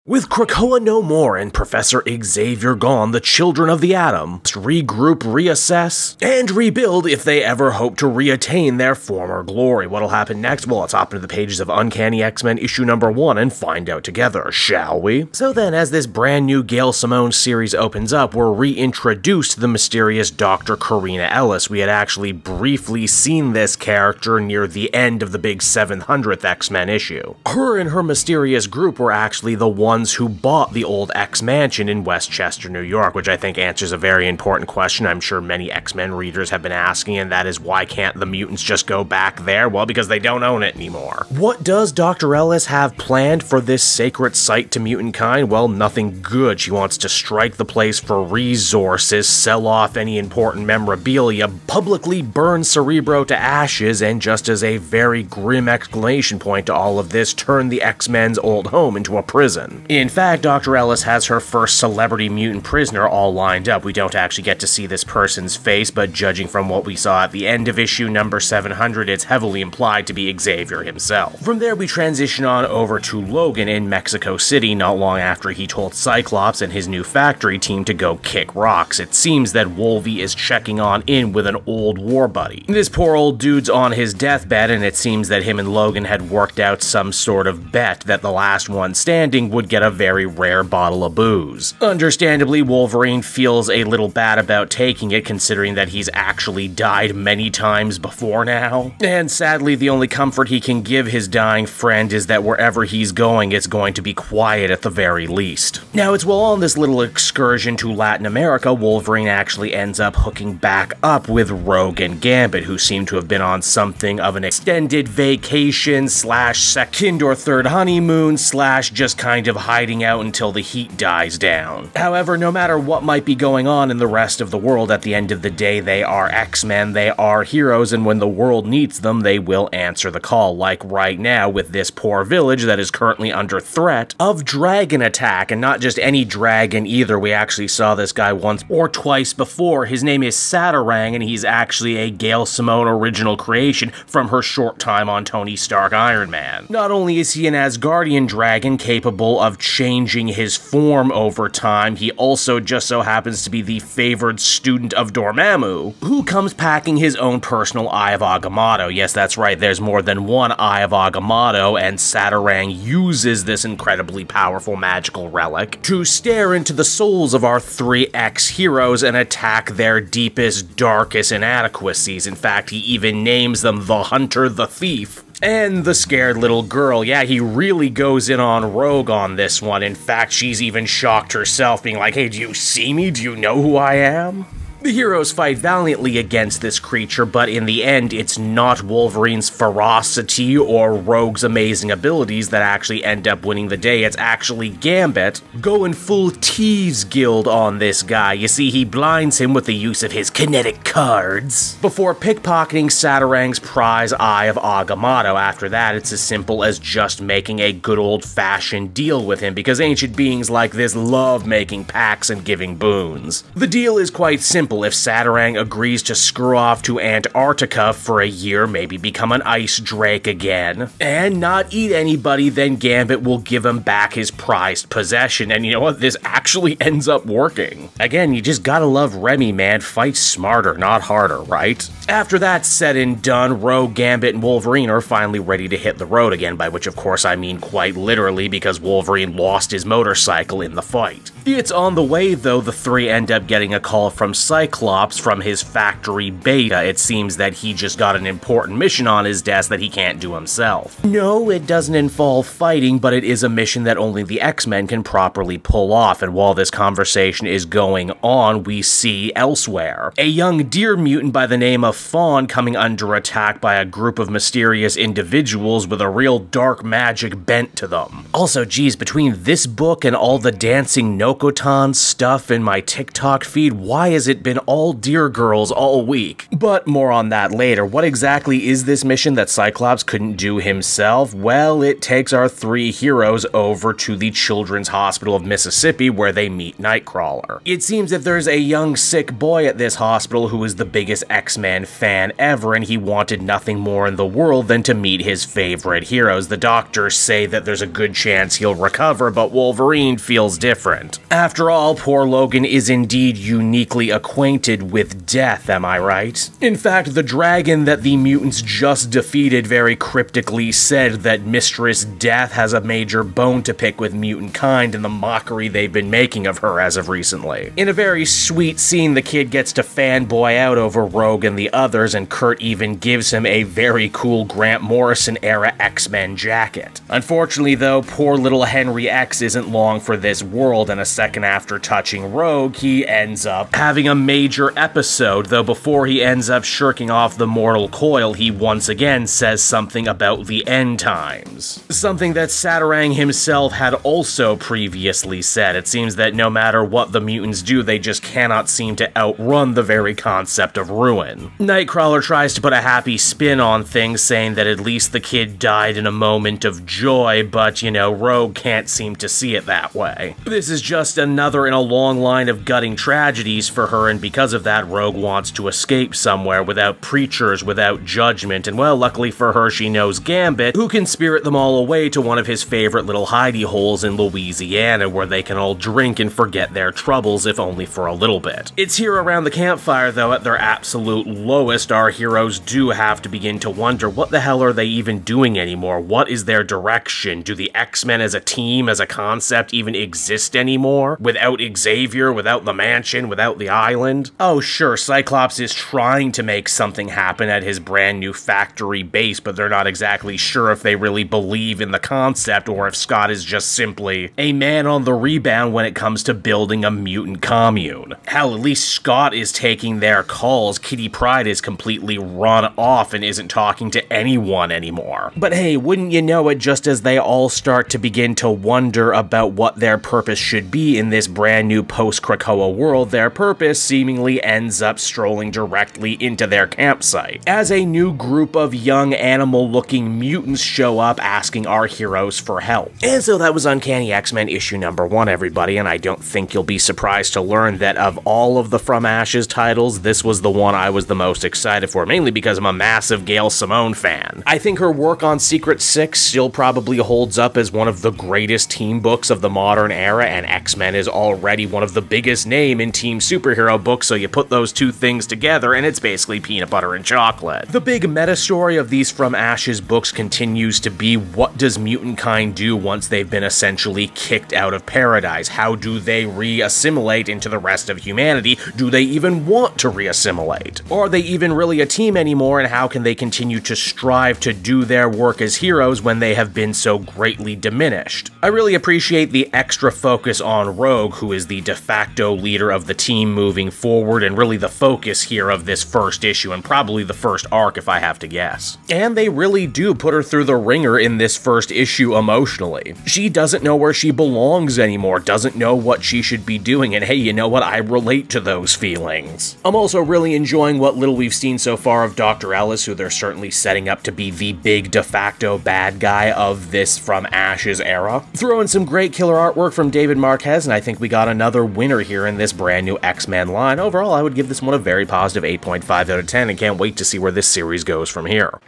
With Krakoa no more and Professor Xavier gone, the children of the Atom must regroup, reassess, and rebuild if they ever hope to reattain their former glory. What'll happen next? Well, let's hop into the pages of Uncanny X-Men issue number 1 and find out together, shall we? So then, as this brand new Gail Simone series opens up, we're reintroduced to the mysterious Dr. Karina Ellis. We had actually briefly seen this character near the end of the big 700th X-Men issue. Her and her mysterious group were actually the ones who bought the old X-Mansion in Westchester, New York, which I think answers a very important question I'm sure many X-Men readers have been asking, and that is, why can't the mutants just go back there? Well, because they don't own it anymore. What does Dr. Ellis have planned for this sacred site to mutant kind? Well, nothing good. She wants to strike the place for resources, sell off any important memorabilia, publicly burn Cerebro to ashes, and just as a very grim exclamation point to all of this, turn the X-Men's old home into a prison. In fact, Dr. Ellis has her first celebrity mutant prisoner all lined up. We don't actually get to see this person's face, but judging from what we saw at the end of issue number 700, it's heavily implied to be Xavier himself. From there, we transition on over to Logan in Mexico City not long after he told Cyclops and his new factory team to go kick rocks. It seems that Wolvie is checking on in with an old war buddy. This poor old dude's on his deathbed, and it seems that him and Logan had worked out some sort of bet that the last one standing would get a very rare bottle of booze. Understandably, Wolverine feels a little bad about taking it, considering that he's actually died many times before now. And sadly, the only comfort he can give his dying friend is that wherever he's going, it's going to be quiet at the very least. Now, it's while on this little excursion to Latin America, Wolverine actually ends up hooking back up with Rogue and Gambit, who seem to have been on something of an extended vacation slash second or third honeymoon slash just kind of hiding out until the heat dies down. However, no matter what might be going on in the rest of the world, at the end of the day, they are X-Men, they are heroes, and when the world needs them, they will answer the call, like right now with this poor village that is currently under threat of dragon attack, and not just any dragon either. We actually saw this guy once or twice before. His name is Saturang, and he's actually a Gail Simone original creation from her short time on Tony Stark Iron Man. Not only is he an Asgardian dragon capable of changing his form over time, he also just so happens to be the favored student of Dormammu, who comes packing his own personal Eye of Agamotto. Yes, that's right, there's more than one Eye of Agamotto, and Saturang uses this incredibly powerful magical relic to stare into the souls of our three ex-heroes and attack their deepest, darkest inadequacies. In fact, he even names them the Hunter, the Thief, and the Scared Little Girl. Yeah, he really goes in on Rogue on this one. In fact, she's even shocked herself, being like, hey, do you see me? Do you know who I am? The heroes fight valiantly against this creature, but in the end, it's not Wolverine's ferocity or Rogue's amazing abilities that actually end up winning the day. It's actually Gambit going full Thieves Guild on this guy. You see, he blinds him with the use of his kinetic cards before pickpocketing Saturang's prize Eye of Agamotto. After that, it's as simple as just making a good old-fashioned deal with him, because ancient beings like this love making pacts and giving boons. The deal is quite simple. If Saturang agrees to screw off to Antarctica for a year, maybe become an ice drake again, and not eat anybody, then Gambit will give him back his prized possession. And you know what? This actually ends up working. Again, you just gotta love Remy, man. Fight smarter, not harder, right? After that's said and done, Rogue, Gambit, and Wolverine are finally ready to hit the road again, by which of course I mean quite literally, because Wolverine lost his motorcycle in the fight. It's on the way, though. The three end up getting a call from Cyclops from his factory Beta. It seems that he just got an important mission on his desk that he can't do himself. No, it doesn't involve fighting, but it is a mission that only the X-Men can properly pull off, and while this conversation is going on, we see elsewhere a young deer mutant by the name of Fawn coming under attack by a group of mysterious individuals with a real dark magic bent to them. Also, geez, between this book and all the dancing Nokotan stuff in my TikTok feed, why is it been all dear girls all week. But more on that later. What exactly is this mission that Cyclops couldn't do himself? Well, it takes our three heroes over to the Children's Hospital of Mississippi where they meet Nightcrawler. It seems that there's a young sick boy at this hospital who is the biggest X-Men fan ever, and he wanted nothing more in the world than to meet his favorite heroes. The doctors say that there's a good chance he'll recover, but Wolverine feels different. After all, poor Logan is indeed uniquely acquainted with death, am I right? In fact, the dragon that the mutants just defeated very cryptically said that Mistress Death has a major bone to pick with mutant kind and the mockery they've been making of her as of recently. In a very sweet scene, the kid gets to fanboy out over Rogue and the others, and Kurt even gives him a very cool Grant Morrison-era X-Men jacket. Unfortunately though, poor little Henry X isn't long for this world, and a second after touching Rogue, he ends up having a major episode, though before he ends up shirking off the mortal coil, he once again says something about the end times. Something that Saturang himself had also previously said. It seems that no matter what the mutants do, they just cannot seem to outrun the very concept of ruin. Nightcrawler tries to put a happy spin on things, saying that at least the kid died in a moment of joy, but, you know, Rogue can't seem to see it that way. This is just another in a long line of gutting tragedies for her, and because of that, Rogue wants to escape somewhere without preachers, without judgment, and well, luckily for her, she knows Gambit, who can spirit them all away to one of his favorite little hidey holes in Louisiana, where they can all drink and forget their troubles, if only for a little bit. It's here around the campfire, though, at their absolute lowest, our heroes do have to begin to wonder, what the hell are they even doing anymore? What is their direction? Do the X-Men as a team, as a concept, even exist anymore? Without Xavier, without the mansion, without the island? Oh sure, Cyclops is trying to make something happen at his brand new factory base, but they're not exactly sure if they really believe in the concept, or if Scott is just simply a man on the rebound when it comes to building a mutant commune. Hell, at least Scott is taking their calls. Kitty Pryde is completely run off and isn't talking to anyone anymore. But hey, wouldn't you know it, just as they all start to begin to wonder about what their purpose should be in this brand new post-Krakoa world, their purpose seemingly ends up strolling directly into their campsite, as a new group of young animal-looking mutants show up asking our heroes for help. And so that was Uncanny X-Men issue number 1, everybody, and I don't think you'll be surprised to learn that of all of the From Ashes titles, this was the one I was the most excited for, mainly because I'm a massive Gail Simone fan. I think her work on Secret Six still probably holds up as one of the greatest team books of the modern era, and X-Men is already one of the biggest name in team superhero books, so you put those two things together and it's basically peanut butter and chocolate. The big meta story of these From Ashes books continues to be, what does mutant kind do once they've been essentially kicked out of paradise? How do they re-assimilate into the rest of humanity? Do they even want to re-assimilate? Or are they even really a team anymore, and how can they continue to strive to do their work as heroes when they have been so greatly diminished? I really appreciate the extra focus on Rogue, who is the de facto leader of the team moving forward, and really the focus here of this first issue, and probably the first arc if I have to guess. And they really do put her through the ringer in this first issue emotionally. She doesn't know where she belongs anymore, doesn't know what she should be doing, and hey, you know what? I relate to those feelings. I'm also really enjoying what little we've seen so far of Dr. Ellis, who they're certainly setting up to be the big de facto bad guy of this From Ashes era. Throw in some great killer artwork from David Marquez, and I think we got another winner here in this brand new X-Men line. Overall, I would give this one a very positive 8.5 out of 10, and can't wait to see where this series goes from here.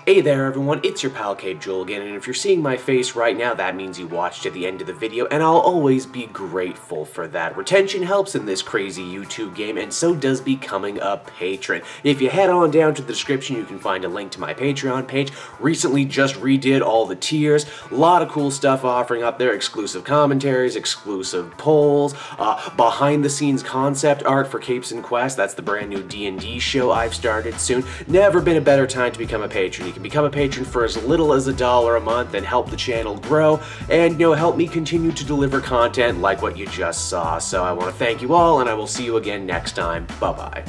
Hey there everyone, it's your pal Cape Joel again, and if you're seeing my face right now, that means you watched to the end of the video, and I'll always be grateful for that. Retention helps in this crazy YouTube game, and so does becoming a patron. If you head on down to the description, you can find a link to my Patreon page. Recently just redid all the tiers, a lot of cool stuff offering up there, exclusive commentaries, exclusive polls, behind the scenes concept art for Capes and Quest. That's the brand new D&D show I've started soon. Never been a better time to become a patron. You can become a patron for as little as $1 a month and help the channel grow, and, you know, help me continue to deliver content like what you just saw. So I want to thank you all, and I will see you again next time. Bye-bye.